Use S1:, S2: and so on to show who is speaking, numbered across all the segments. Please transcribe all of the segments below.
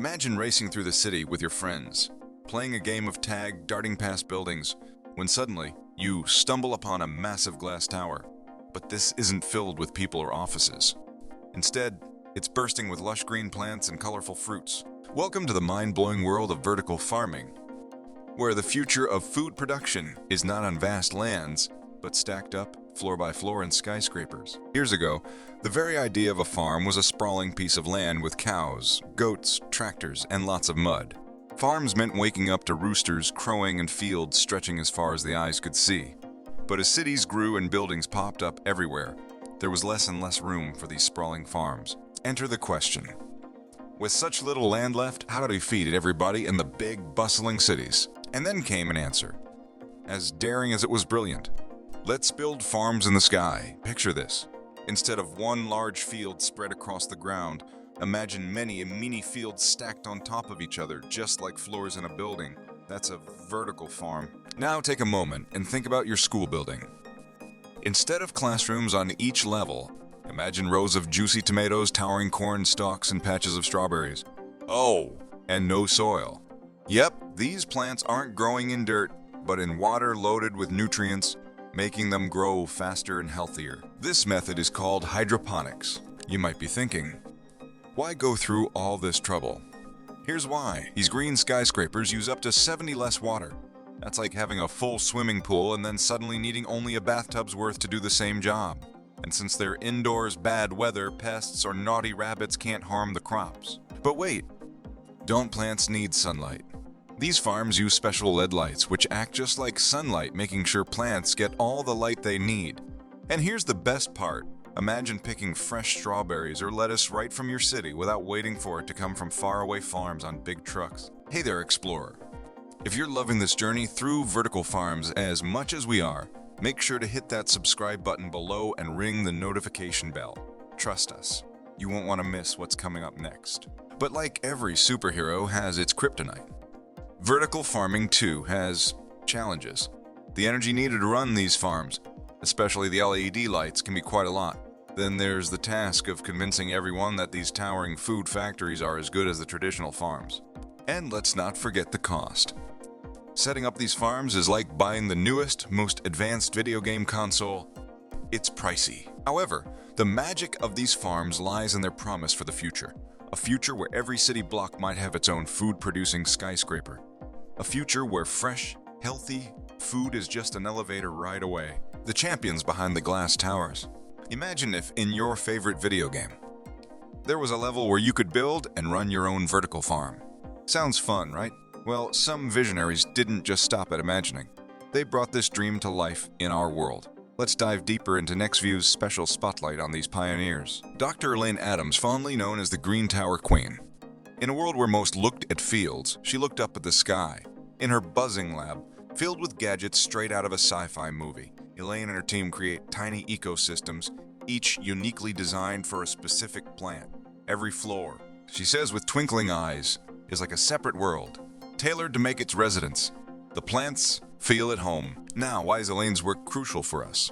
S1: Imagine racing through the city with your friends, playing a game of tag, darting past buildings, when suddenly you stumble upon a massive glass tower. But this isn't filled with people or offices. Instead, it's bursting with lush green plants and colorful fruits. Welcome to the mind-blowing world of vertical farming, where the future of food production is not on vast lands, but stacked up floor by floor in skyscrapers. Years ago, the very idea of a farm was a sprawling piece of land with cows, goats, tractors, and lots of mud. Farms meant waking up to roosters crowing and fields stretching as far as the eyes could see. But as cities grew and buildings popped up everywhere, there was less and less room for these sprawling farms. Enter the question. With such little land left, how do we feed everybody in the big, bustling cities? And then came an answer, as daring as it was brilliant. Let's build farms in the sky. Picture this. Instead of one large field spread across the ground, imagine many mini fields stacked on top of each other, just like floors in a building. That's a vertical farm. Now take a moment and think about your school building. Instead of classrooms on each level, imagine rows of juicy tomatoes, towering corn stalks, and patches of strawberries. Oh, and no soil. Yep, these plants aren't growing in dirt, but in water loaded with nutrients, making them grow faster and healthier. This method is called hydroponics. You might be thinking, why go through all this trouble? Here's why. These green skyscrapers use up to 70 less water. That's like having a full swimming pool and then suddenly needing only a bathtub's worth to do the same job. And since they're indoors, bad weather, pests, or naughty rabbits can't harm the crops. But wait, don't plants need sunlight? These farms use special LED lights, which act just like sunlight, making sure plants get all the light they need. And here's the best part. Imagine picking fresh strawberries or lettuce right from your city without waiting for it to come from faraway farms on big trucks. Hey there, explorer. If you're loving this journey through vertical farms as much as we are, make sure to hit that subscribe button below and ring the notification bell. Trust us, you won't want to miss what's coming up next. But like every superhero has its kryptonite, vertical farming too has challenges. The energy needed to run these farms, especially the LED lights, can be quite a lot. Then there's the task of convincing everyone that these towering food factories are as good as the traditional farms. And let's not forget the cost. Setting up these farms is like buying the newest, most advanced video game console. It's pricey. However, the magic of these farms lies in their promise for the future. A future where every city block might have its own food-producing skyscraper. A future where fresh, healthy food is just an elevator ride away. The champions behind the glass towers. Imagine if, in your favorite video game, there was a level where you could build and run your own vertical farm. Sounds fun, right? Well, some visionaries didn't just stop at imagining. They brought this dream to life in our world. Let's dive deeper into NextView's special spotlight on these pioneers. Dr. Elaine Adams, fondly known as the Green Tower Queen. In a world where most looked at fields, she looked up at the sky. In her buzzing lab, filled with gadgets straight out of a sci-fi movie, Elaine and her team create tiny ecosystems, each uniquely designed for a specific plant. Every floor, she says with twinkling eyes, is like a separate world, tailored to make its residents. The plants feel at home. Now, why is Elaine's work crucial for us?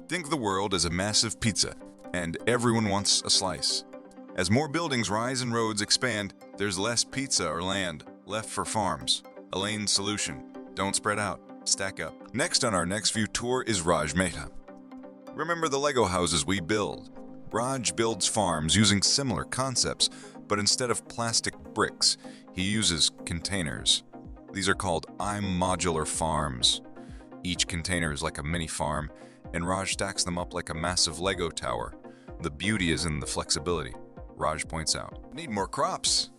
S1: Think of the world as a massive pizza, and everyone wants a slice. As more buildings rise and roads expand, there's less pizza or land left for farms. Elaine's solution: don't spread out, stack up. Next on our NextView tour is Raj Mehta. Remember the Lego houses we build? Raj builds farms using similar concepts, but instead of plastic bricks, he uses containers. These are called modular farms. Each container is like a mini farm, and Raj stacks them up like a massive Lego tower. The beauty is in the flexibility, Raj points out. Need more crops?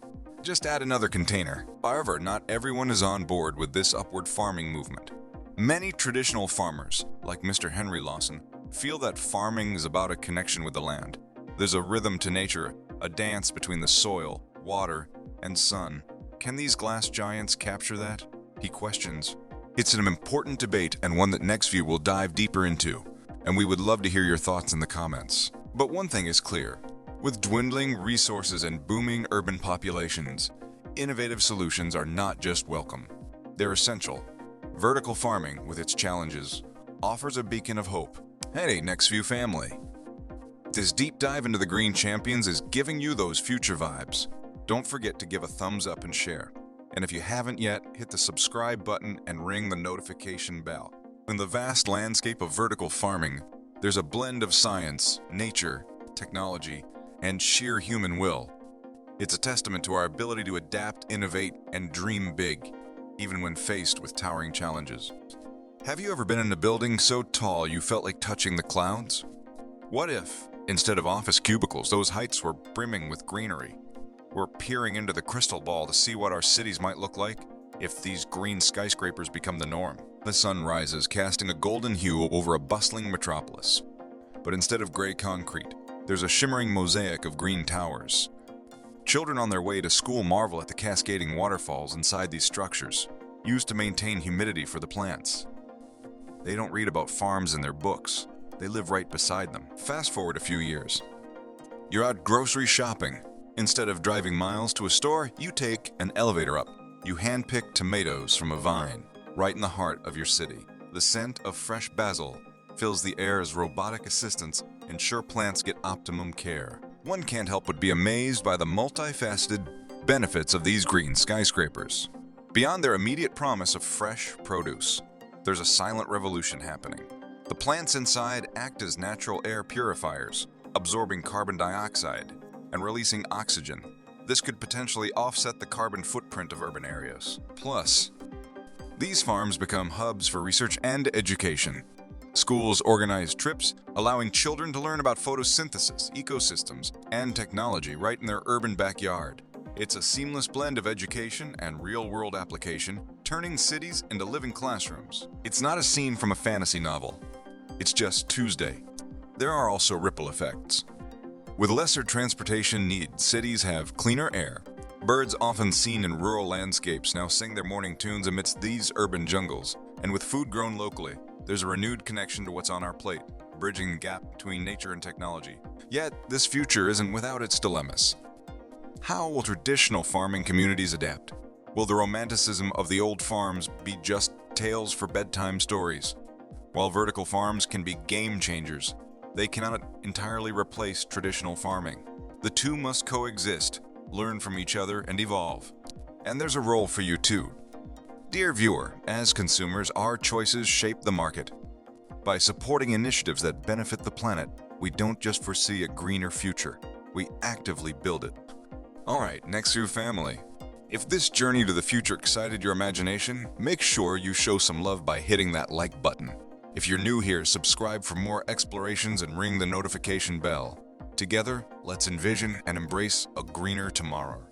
S1: Just add another container. However, not everyone is on board with this upward farming movement. Many traditional farmers, like Mr. Henry Lawson, feel that farming is about a connection with the land. There's a rhythm to nature, a dance between the soil, water, and sun. Can these glass giants capture that? He questions. It's an important debate and one that NextView will dive deeper into, and we would love to hear your thoughts in the comments. But one thing is clear. With dwindling resources and booming urban populations, innovative solutions are not just welcome. They're essential. Vertical farming, with its challenges, offers a beacon of hope. Hey, NextView family. This deep dive into the green champions is giving you those future vibes. Don't forget to give a thumbs up and share. And if you haven't yet, hit the subscribe button and ring the notification bell. In the vast landscape of vertical farming, there's a blend of science, nature, technology, and sheer human will. It's a testament to our ability to adapt, innovate, and dream big, even when faced with towering challenges. Have you ever been in a building so tall you felt like touching the clouds? What if, instead of office cubicles, those heights were brimming with greenery? We're peering into the crystal ball to see what our cities might look like if these green skyscrapers become the norm. The sun rises, casting a golden hue over a bustling metropolis. But instead of gray concrete, there's a shimmering mosaic of green towers. Children on their way to school marvel at the cascading waterfalls inside these structures, used to maintain humidity for the plants. They don't read about farms in their books. They live right beside them. Fast forward a few years. You're out grocery shopping. Instead of driving miles to a store, you take an elevator up. You handpick tomatoes from a vine, right in the heart of your city. The scent of fresh basil fills the air as robotic assistants ensure plants get optimum care. One can't help but be amazed by the multifaceted benefits of these green skyscrapers. Beyond their immediate promise of fresh produce, there's a silent revolution happening. The plants inside act as natural air purifiers, absorbing carbon dioxide and releasing oxygen. This could potentially offset the carbon footprint of urban areas. Plus, these farms become hubs for research and education. Schools organize trips, allowing children to learn about photosynthesis, ecosystems, and technology right in their urban backyard. It's a seamless blend of education and real-world application, turning cities into living classrooms. It's not a scene from a fantasy novel. It's just Tuesday. There are also ripple effects. With lesser transportation needs, cities have cleaner air. Birds often seen in rural landscapes now sing their morning tunes amidst these urban jungles. And with food grown locally, there's a renewed connection to what's on our plate, bridging the gap between nature and technology. Yet, this future isn't without its dilemmas. How will traditional farming communities adapt? Will the romanticism of the old farms be just tales for bedtime stories? While vertical farms can be game changers, they cannot entirely replace traditional farming. The two must coexist, learn from each other, and evolve. And there's a role for you too. Dear viewer, as consumers, our choices shape the market. By supporting initiatives that benefit the planet, we don't just foresee a greener future, we actively build it. Alright, Nexu family. If this journey to the future excited your imagination, make sure you show some love by hitting that like button. If you're new here, subscribe for more explorations and ring the notification bell. Together, let's envision and embrace a greener tomorrow.